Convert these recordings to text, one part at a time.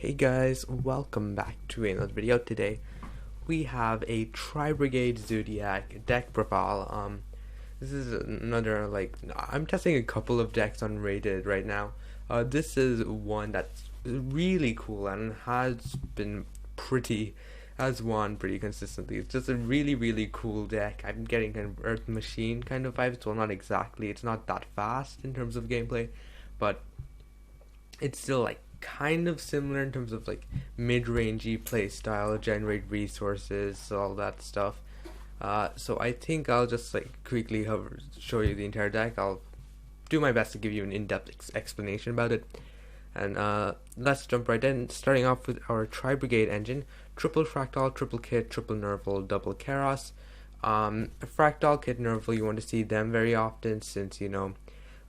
Hey guys, welcome back to another video. Today we have a Tri-Brigade Zodiac deck profile. This is another, I'm testing a couple of decks on Rated right now. This is one that's really cool and has won pretty consistently. It's just a really cool deck. I'm getting kind of Earth Machine kind of vibes. Well, not exactly. It's not that fast in terms of gameplay, but it's still kind of similar in terms of mid-rangey play style, generate resources, all that stuff. So I think I'll just quickly show you the entire deck. I'll do my best to give you an in-depth explanation about it. And let's jump right in, starting off with our Tri-Brigade engine. Triple Fraktall, triple kit, triple nervall, double kerass. Fraktall, kit, nervall, you want to see them very often since,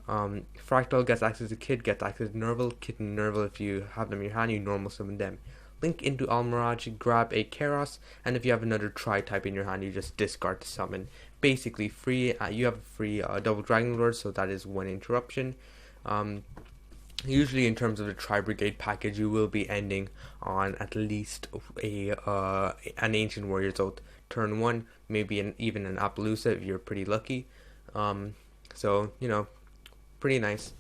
Fraktall gets access to kit, gets access to nervall, kit and nervall. If you have them in your hand, you normal summon them. Link into Farage, grab a kerass, and if you have another tri-type in your hand, you just discard to summon. Basically free. You have a free double dragon lord, so that is one interruption. Usually in terms of the Tri-Brigade package, you will be ending on at least an Ancient Warrior's Oath turn 1, maybe even an Appaloosa if you're pretty lucky. So, pretty nice.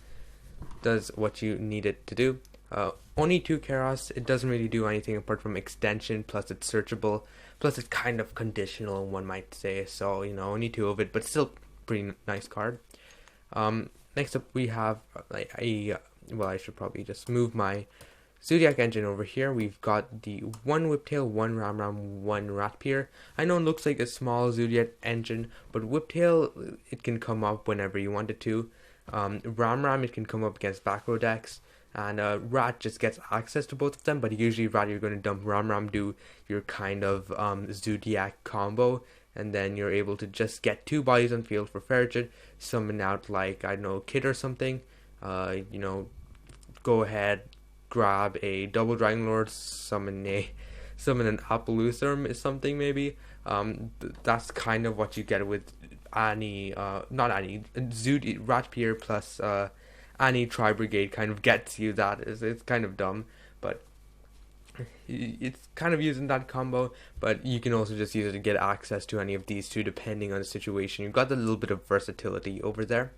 Does what you need it to do. Only 2 kerass. It doesn't really do anything apart from extension, plus it's searchable, plus it's kind of conditional, one might say. So, only 2 of it, but still pretty nice card. Next up we have I should probably just move my Zodiac Engine over here. We've got the 1 Whiptail, 1 Ram, 1 Ratpier. I know it looks like a small Zodiac Engine, but Whiptail, it can come up whenever you want it to. Ram, it can come up against back row decks, and Rat just gets access to both of them, but usually Rat, you're going to dump Ram, do your kind of Zodiac combo, and then you're able to just get 2 bodies on field for Farage, summon out I don't know, Kid or something, go ahead, grab a double Dragon Lord, summon an Appaloosa or something maybe. That's kind of what you get with Ratpier plus any Tri-Brigade kind of gets you that. It's kind of dumb, but it's kind of using that combo, but you can also just use it to get access to any of these two depending on the situation. You've got a little bit of versatility over there.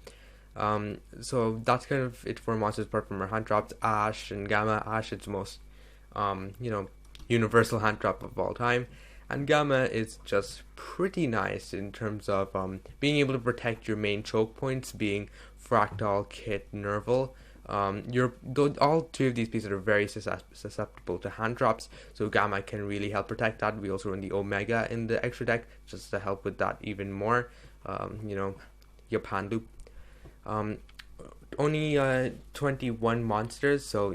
So that's kind of it for monsters apart from our hand drops. Ash and Gamma. Ash, it's the most universal hand drop of all time, and Gamma is just pretty nice in terms of being able to protect your main choke points, being Fraktall, Kit, Nervall. All 3 of these pieces are very susceptible to hand drops, so Gamma can really help protect that. We also run the Omega in the extra deck just to help with that even more. Japan loop. Only 21 monsters, so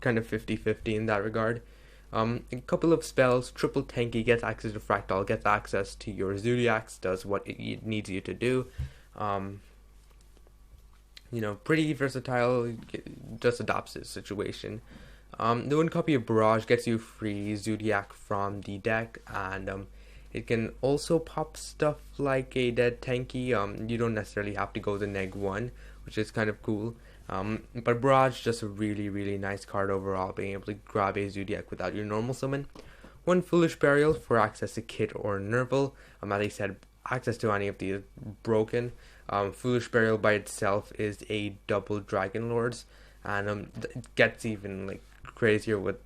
kind of 50-50 in that regard. A couple of spells. Triple tenki, gets access to Fraktall, gets access to your Zodiacs, does what it needs you to do. Pretty versatile, just adapts the situation. The 1 copy of Barrage gets you free Zodiac from the deck, and it can also pop stuff like a dead tenki. You don't necessarily have to go the neg 1, which is kind of cool. But Barrage, just a really nice card overall, being able to grab a Zodiac without your normal summon. 1 Foolish Burial for access to Kit or Nervall. As I said, access to any of these broken. Foolish Burial by itself is a double Dragon Lords, and it gets even crazier with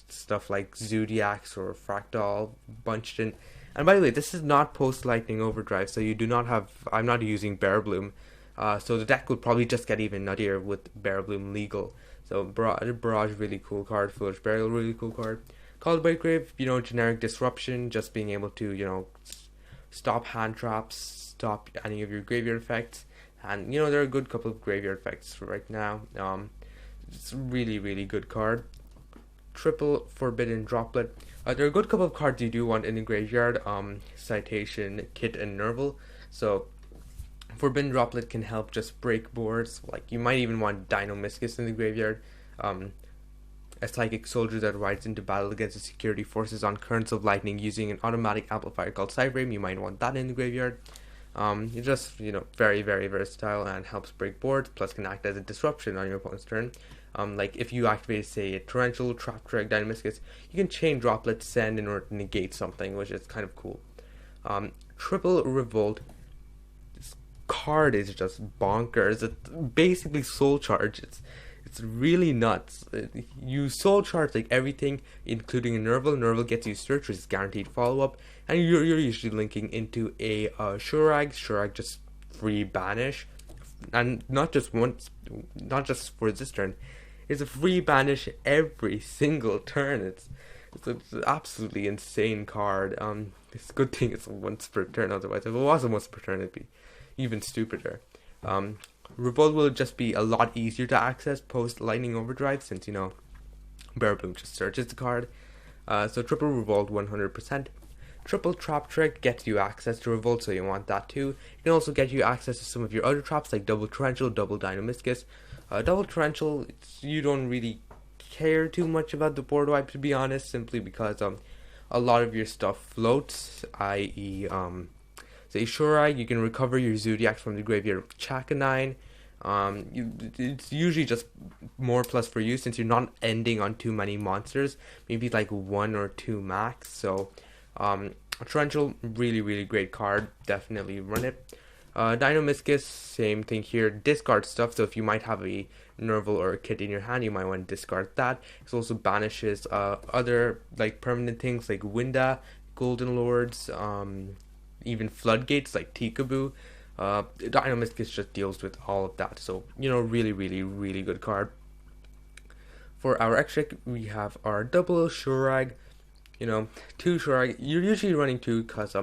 stuff like Zodiacs or Fraktall bunched in. And by the way, this is not post Lightning Overdrive, so you do not have. I'm not using Bear Bloom, so the deck will probably just get even nuttier with Bear Bloom legal. So Barrage, really cool card. Foolish Burial, really cool card. Called by Grave, generic disruption, just being able to stop hand traps, stop any of your graveyard effects, and there are a good couple of graveyard effects right now. It's a really good card. Triple Forbidden Droplet. There are a good couple of cards you do want in the graveyard. Citation, Kit, and Nervall. So Forbidden Droplet can help just break boards. You might even want Dinomischus in the graveyard. A psychic soldier that rides into battle against the security forces on currents of lightning using an automatic amplifier called Cybrame. You might want that in the graveyard. It's just very versatile and helps break boards, plus can act as a disruption on your opponent's turn. Like if you activate, say, a torrential, trap drag, dynamiscus, you can chain droplet send in order to negate something, which is kind of cool. Triple Revolt. This card is just bonkers. It's basically soul charge. It's really nuts. You soul charge like everything, including a nervall. Nervall gets you search, which is guaranteed follow up, and you're usually linking into a Shurag. Shurag just free banish, and not just once, not just for this turn. It's a free banish every single turn. It's an absolutely insane card. It's a good thing it's once per turn. Otherwise, if it wasn't once per turn, it'd be even stupider. Revolt will just be a lot easier to access post Lightning Overdrive, since, you know, Bareboom just searches the card. So triple Revolt 100%. Triple Trap Trick gets you access to Revolt, so you want that too. It can also get you access to some of your other traps, like Double Torrential, Double Dynamiscus. Double Torrential, you don't really care too much about the board wipe, to be honest, simply because a lot of your stuff floats, i.e. Say Shurag, you can recover your Zodiac from the graveyard of Chakanine. It's usually just more plus for you, since you're not ending on too many monsters, maybe like 1 or 2 max. So Torrential, really great card, definitely run it. Dynamiscus, same thing here, discard stuff, so if you might have a nervall or a kit in your hand, you might want to discard that. It also banishes other like permanent things like Winda, Golden Lords, even floodgates like Tikaboo. Dynamiscus just deals with all of that, so, you know, really good card. For our extra, we have our double Shurag. You know, 2 Shurag. You're usually running 2 because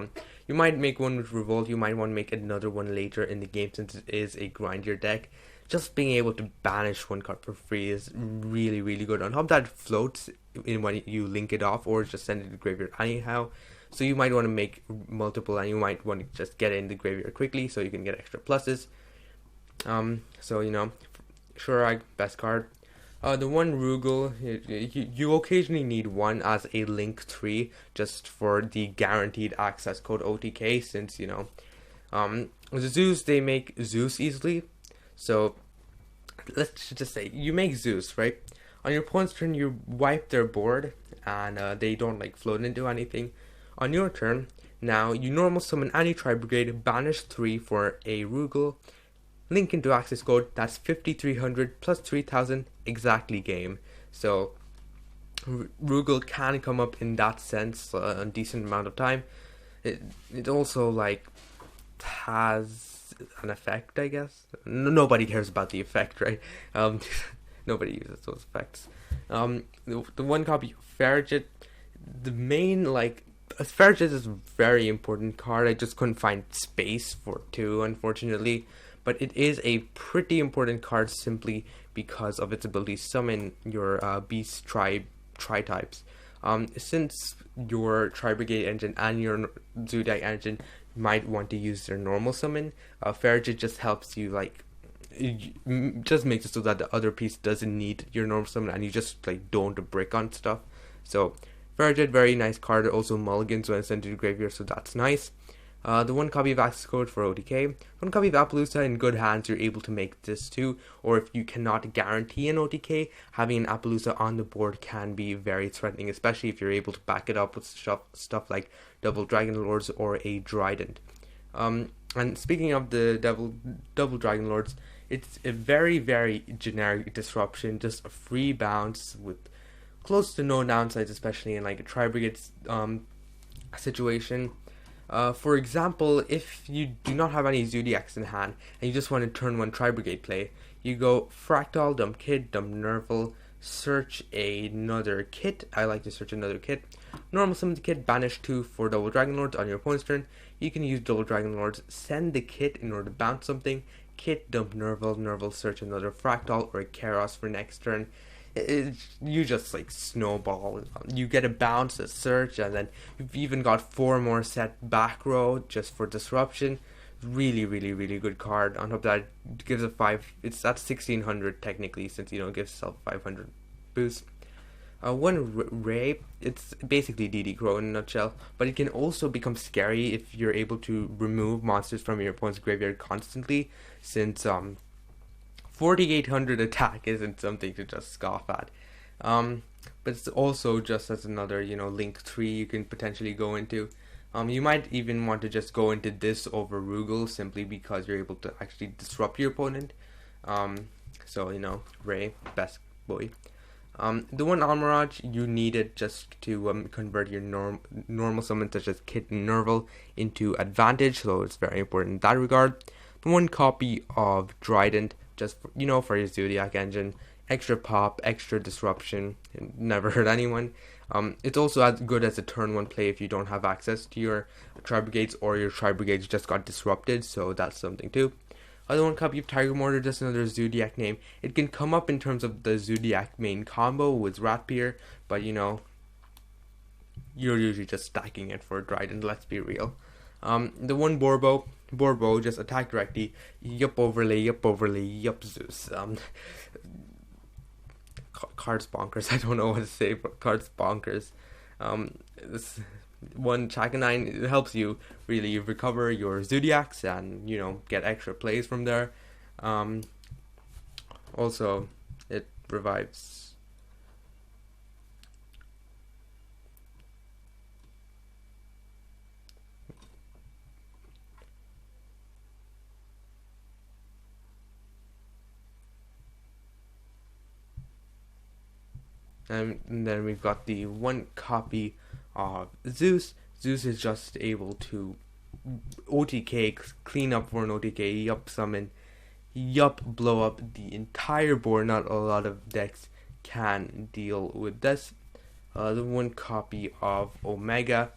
you might make one with Revolt, you might want to make another one later in the game, since it is a grindier deck. Just being able to banish 1 card for free is really good. On top of that, it floats in when you link it off, or just send it to the graveyard anyhow. So you might want to make multiple, and you might want to just get it in the graveyard quickly so you can get extra pluses. So, you know, Shurag, best card. The one Rugel, you occasionally need one as a link 3 just for the guaranteed access code OTK, since, you know, Zeus, they make Zeus easily. So let's just say you make Zeus, right? On your opponent's turn, you wipe their board, and they don't like float into anything. On your turn, now you normal summon any Tri-Brigade, banish 3 for a Rugel, link into access code, that's 5300 plus 3000, exactly game. So Rugel can come up in that sense a decent amount of time. It also like has an effect, I guess. Nobody cares about the effect, right? Nobody uses those effects. The one copy of Farage, the main like Farage is a very important card. I just couldn't find space for 2, unfortunately. But it is a pretty important card simply because of its ability to summon your beast tri-types. Since your Tri-Brigade engine and your Zodiac engine might want to use their normal summon, Farage just helps you, like, it just makes it so that the other piece doesn't need your normal summon, and you just like don't brick on stuff. So Farage, very nice card. Also mulligans when sent to the graveyard, so that's nice. The 1 copy of access code for OTK. 1 copy of Appaloosa. In good hands, you're able to make this too. Or if you cannot guarantee an OTK, having an Appaloosa on the board can be very threatening, especially if you're able to back it up with stuff like Double Dragon Lords or a Drident. And speaking of the Double Dragon Lords, it's a very generic disruption, just a free bounce with close to no downsides, especially in like a Tri-Brigade situation. For example, if you do not have any Zodiacs in hand and you just want to turn 1 Tri-Brigade play, you go Fraktall, dump kit, dump nervall, search another kit. I like to search another kit. Normal summon the kit, banish 2 for Double Dragon Lords on your opponent's turn. You can use Double Dragon Lords, send the kit in order to bounce something. Kit, dump nervall, nervall, search another Fraktall or a kerass for next turn. You just like snowball. You get a bounce, a search, and then you've even got 4 more set back row just for disruption. Really good card. On top of that, it gives a 5. It's at 1600 technically, since you know it gives itself 500 boost. 1 Ray, it's basically DD Crow in a nutshell, but it can also become scary if you're able to remove monsters from your opponent's graveyard constantly, since 4800 attack isn't something to just scoff at. But it's also just as another, link tree you can potentially go into. You might even want to just go into this over Rugel simply because you're able to actually disrupt your opponent. So, Ray, best boy. The one Armorage, you need it just to convert your normal summons such as Kit and Nervall into advantage, so it's very important in that regard. The one copy of Drident, just for your Zodiac Engine, extra pop, extra disruption, it never hurt anyone. It's also as good as a turn 1 play if you don't have access to your Tri-Brigades or your Tri-Brigades just got disrupted, so that's something too. Other one copy of Tiger Mortar, just another Zodiac name. It can come up in terms of the Zodiac main combo with Ratpier, but you're usually just stacking it for Drident, let's be real. The one Boarbow, just attack directly, yup overlay, yup Zeus. Cards bonkers, I don't know what to say, but cards bonkers. This one Chakanine, it helps you really recover your Zodiacs and get extra plays from there. Also it revives and then we've got the one copy of Zeus. Zeus is just able to OTK, clean up for an OTK, yup summon, yup blow up the entire board. Not a lot of decks can deal with this. The one copy of Omega,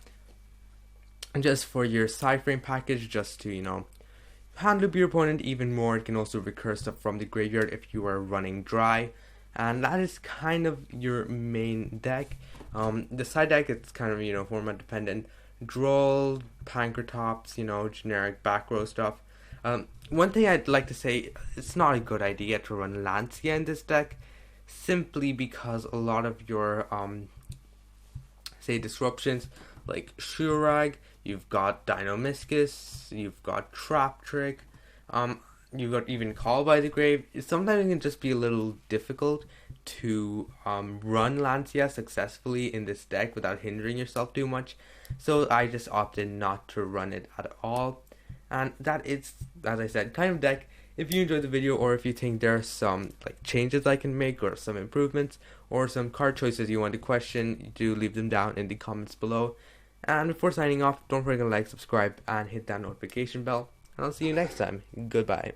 and just for your side frame package, just to handle your opponent even more. It can also recur stuff from the graveyard if you are running dry. And that is kind of your main deck. The side deck, it's kind of, format dependent. Droll, Pankratops, generic back row stuff. One thing I'd like to say, it's not a good idea to run Lancia in this deck, simply because a lot of your, say, disruptions, like Shurag, you've got Dinomiscus, you've got Trap Trick, you've got even Call by the Grave. Sometimes it can just be a little difficult to run Lancia successfully in this deck without hindering yourself too much. So I just opted not to run it at all. And that is, as I said, kind of deck. If you enjoyed the video, or if you think there are some changes I can make, or some improvements, or some card choices you want to question, do leave them down in the comments below. And before signing off, don't forget to like, subscribe, and hit that notification bell. And I'll see you next time. Goodbye.